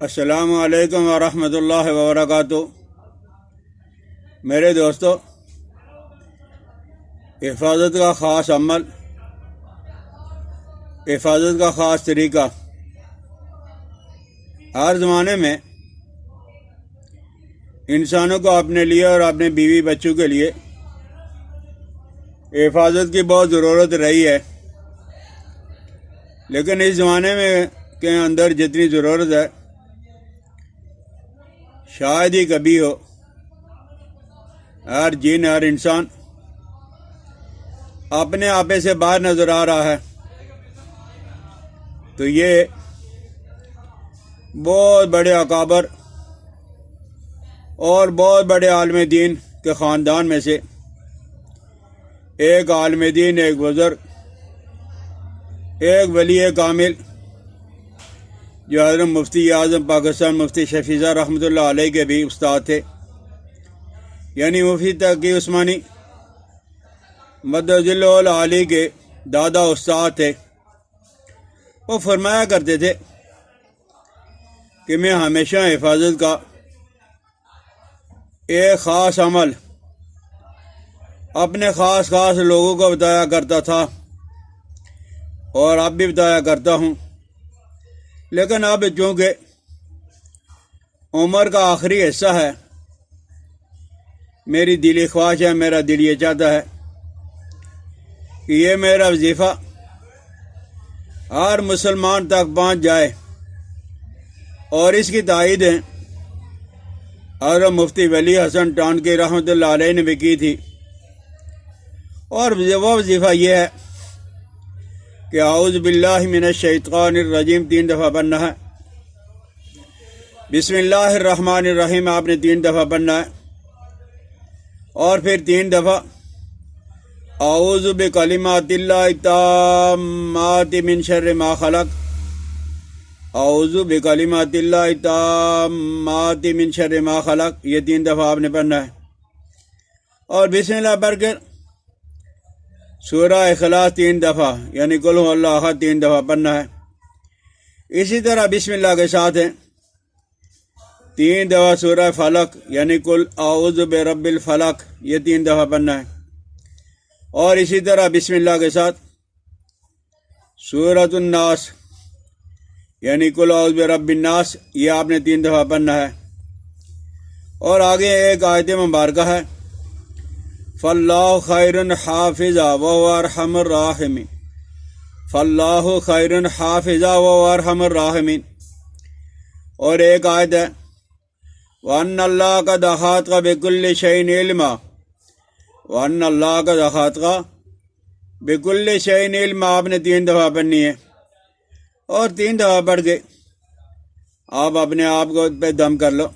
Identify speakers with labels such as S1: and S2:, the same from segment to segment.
S1: السلام علیکم ورحمۃ اللہ وبرکاتہ۔ میرے دوستو، حفاظت کا خاص عمل، حفاظت کا خاص طریقہ ہر زمانے میں انسانوں کو اپنے لیے اور اپنے بیوی بچوں کے لیے حفاظت کی بہت ضرورت رہی ہے، لیکن اس زمانے میں کے اندر جتنی ضرورت ہے شاید ہی کبھی ہو۔ ہر جن، ہر انسان اپنے آپے سے باہر نظر آ رہا ہے، تو یہ بہت بڑے اکابر اور بہت بڑے عالم دین کے خاندان میں سے ایک عالم دین، ایک بزرگ، ایک ولی کامل جو حضرت مفتی اعظم پاکستان مفتی شفیع رحمۃ اللہ علیہ کے بھی استاد تھے، یعنی مفتی تقی عثمانی مدد علی کے دادا استاد تھے۔ وہ فرمایا کرتے تھے کہ میں ہمیشہ حفاظت کا ایک خاص عمل اپنے خاص لوگوں کو بتایا کرتا تھا، اور اب بھی بتایا کرتا ہوں، لیکن اب چونکہ عمر کا آخری حصہ ہے، میری دلی خواہش ہے، میرا دل یہ چاہتا ہے کہ یہ میرا وظیفہ ہر مسلمان تک پہنچ جائے، اور اس کی تائید ہے حضرت مفتی ولی حسن ٹانکی رحمۃ اللہ علیہ نے بھی کی تھی، اور وہ وظیفہ یہ ہے کہ اعوذ باللہ من الشیطان الرجیم 3 دفعہ پڑھنا ہے، بسم اللہ الرحمن الرحیم آپ نے 3 دفعہ پڑھنا ہے، اور پھر 3 دفعہ اعوذ بکلمات اللہ التامات من شر ما خلق، اعوذ بکلمات اللہ التامات من شر ما خلق، یہ 3 دفعہ آپ نے پڑھنا ہے، اور بسم اللہ پڑھ کر سورہ اخلاص 3 دفعہ یعنی قل هو اللہ احد 3 دفعہ پڑھنا ہے۔ اسی طرح بسم اللہ کے ساتھ ہے 3 دفعہ سورہ فلق یعنی قل اعوذ برب الفلق، یہ 3 دفعہ پڑھنا ہے، اور اسی طرح بسم اللہ کے ساتھ سورۃ الناس یعنی قل اعوذ برب الناس، یہ آپ نے 3 دفعہ پڑھنا ہے، اور آگے ایک آیت مبارکہ ہے فاللہ خیر حافظا وهو ارحم الراحمین، فاللہ خیر حافظا وهو ارحم الراحمین، اور ایک آیت ہے وَأَنَّ اللَّهَ قَدْ أَحَاطَ بِكُلِّ شَيْءٍ عِلْمًا، وَأَنَّ اللَّهَ قَدْ أَحَاطَ بِكُلِّ شَيْءٍ عِلْمًا آپ نے 3 دفعہ پڑھنی ہے، اور 3 دفعہ پڑھ کے آپ اپنے آپ کو پہ دم کر لو،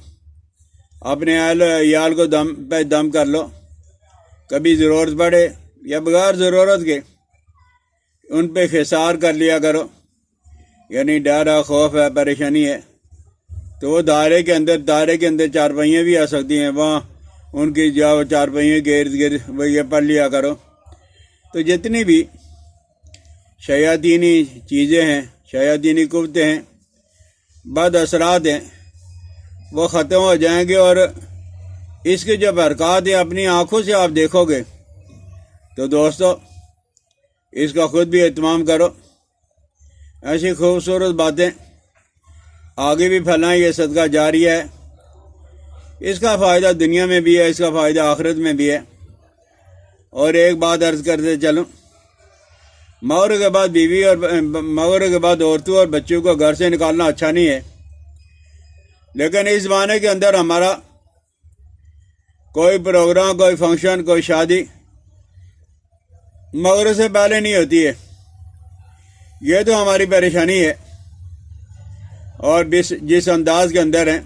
S1: اپنے اہل و عیال کو پہ دم کر لو، کبھی ضرورت پڑے یا بغیر ضرورت کے ان پہ خسار کر لیا کرو، یعنی ڈر ہے، خوف ہے، پریشانی ہے، تو وہ دائرے کے اندر چارپائیاں بھی آ سکتی ہیں، وہاں ان کی جو چارپائیوں کے ارد گرد وہ یہ پڑھ لیا کرو، تو جتنی بھی شیاطینی چیزیں ہیں، شیاطینی قوتیں ہیں، بد اثرات ہیں، وہ ختم ہو جائیں گے، اور اس کے جو برکات ہیں اپنی آنکھوں سے آپ دیکھو گے۔ تو دوستو، اس کا خود بھی اہتمام کرو، ایسی خوبصورت باتیں آگے بھی پھیلائیں، یہ صدقہ جاریہ ہے، اس کا فائدہ دنیا میں بھی ہے، اس کا فائدہ آخرت میں بھی ہے۔ اور ایک بات عرض کرتے چلوں، مغرب کے بعد بیوی اور مغرب کے بعد عورتوں اور بچوں کو گھر سے نکالنا اچھا نہیں ہے، لیکن اس زمانے کے اندر ہمارا کوئی پروگرام، کوئی فنکشن، کوئی شادی مغرب سے پہلے نہیں ہوتی ہے، یہ تو ہماری پریشانی ہے، اور جس انداز کے اندر ہیں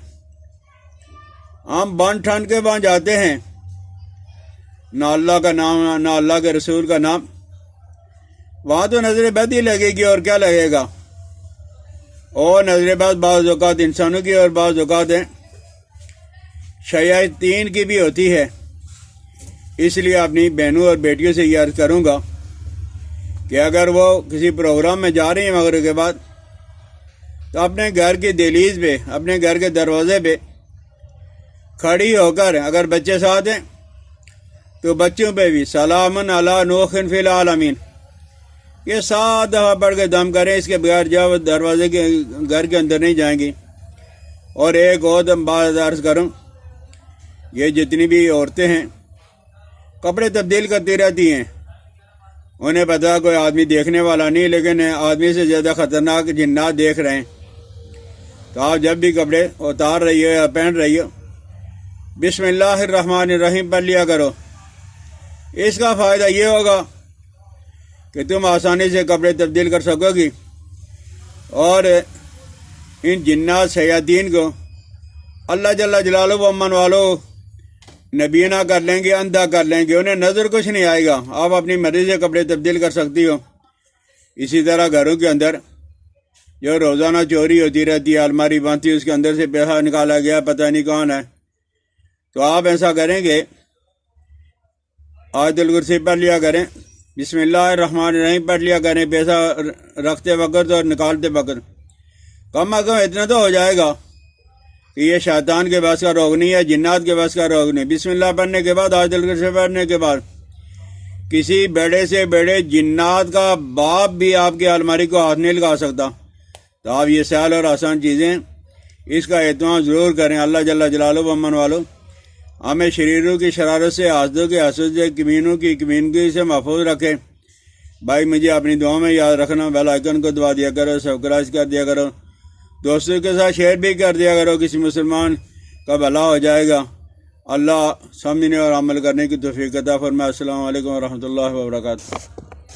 S1: ہم بن ٹھن کے وہاں جاتے ہیں، نہ اللہ کا نام نہ اللہ کے رسول کا نام، وہاں تو نظر بد ہی لگے گی، اور کیا لگے گا، اور نظر بد بعض اوقات انسانوں کی اور بعض اوقات ہیں شیاطین کی بھی ہوتی ہے۔ اس لیے اپنی بہنوں اور بیٹیوں سے یہ عرض کروں گا کہ اگر وہ کسی پروگرام میں جا رہی ہیں مغرب کے بعد، تو تو اپنے گھر کی دہلیز پہ، اپنے گھر کے دروازے پہ کھڑی ہو کر، اگر بچے ساتھ ہیں تو بچوں پہ بھی سلام علی نوح فی العالمین یہ 7 دفعہ پڑھ کے دم کریں، اس کے بغیر جب دروازے کے گھر کے اندر نہیں جائیں گی۔ اور ایک اور بات عرض کروں، یہ جتنی بھی عورتیں ہیں کپڑے تبدیل کرتی رہتی ہیں، انہیں پتہ کوئی آدمی دیکھنے والا نہیں، لیکن آدمی سے زیادہ خطرناک جنات دیکھ رہے ہیں۔ تو آپ جب بھی کپڑے اتار رہی ہو یا پہن رہی ہو، بسم اللہ الرحمن الرحیم پڑھ لیا کرو۔ اس کا فائدہ یہ ہوگا کہ تم آسانی سے کپڑے تبدیل کر سکو گی، اور ان جنات شیاطین کو اللہ جل جلالہ و امن والو نبینا کر لیں گے، اندھا کر لیں گے، انہیں نظر کچھ نہیں آئے گا۔ آپ اپنی مرضی سے کپڑے تبدیل کر سکتی ہو۔ اسی طرح گھروں کے اندر جو روزانہ چوری ہوتی رہتی ہے، الماری بندھی، اس کے اندر سے پیسہ نکالا گیا، پتہ نہیں کون ہے، تو آپ ایسا کریں گے، آیت الکرسی پڑھ لیا کریں، بسم اللہ الرحمن الرحیم پڑھ لیا کریں، پیسہ رکھتے وقت اور نکالتے وقت۔ کم از کم اتنا تو ہو جائے گا کہ یہ شیطان کے بس کا روگ نہیں ہے، جنات کے بس کا روگ نہیں۔ بسم اللہ پڑھنے کے بعد، آیت الکرسی پڑھنے کے بعد کسی بڑے سے بڑے جنات کا باپ بھی آپ کی الماری کو ہاتھ نہیں لگا سکتا۔ تو آپ یہ سہل اور آسان چیزیں اس کا اہتمام ضرور کریں۔ اللہ جل جلالہ و امن والو ہمیں شریروں کی شرارت سے، حاسدوں کے حسد سے، کمینوں کی کمینگی سے محفوظ رکھے۔ بھائی مجھے اپنی دعاؤں میں یاد رکھنا، بیل آئیکن کو دبا دیا کرو، سبسکرائب کر دیا کرو، دوستوں کے ساتھ شیئر بھی کر دیا کرو، کسی مسلمان کا بھلا ہو جائے گا۔ اللہ سمجھنے اور عمل کرنے کی توفیق عطا فرمائے۔ السلام علیکم ورحمۃ اللہ وبرکاتہ۔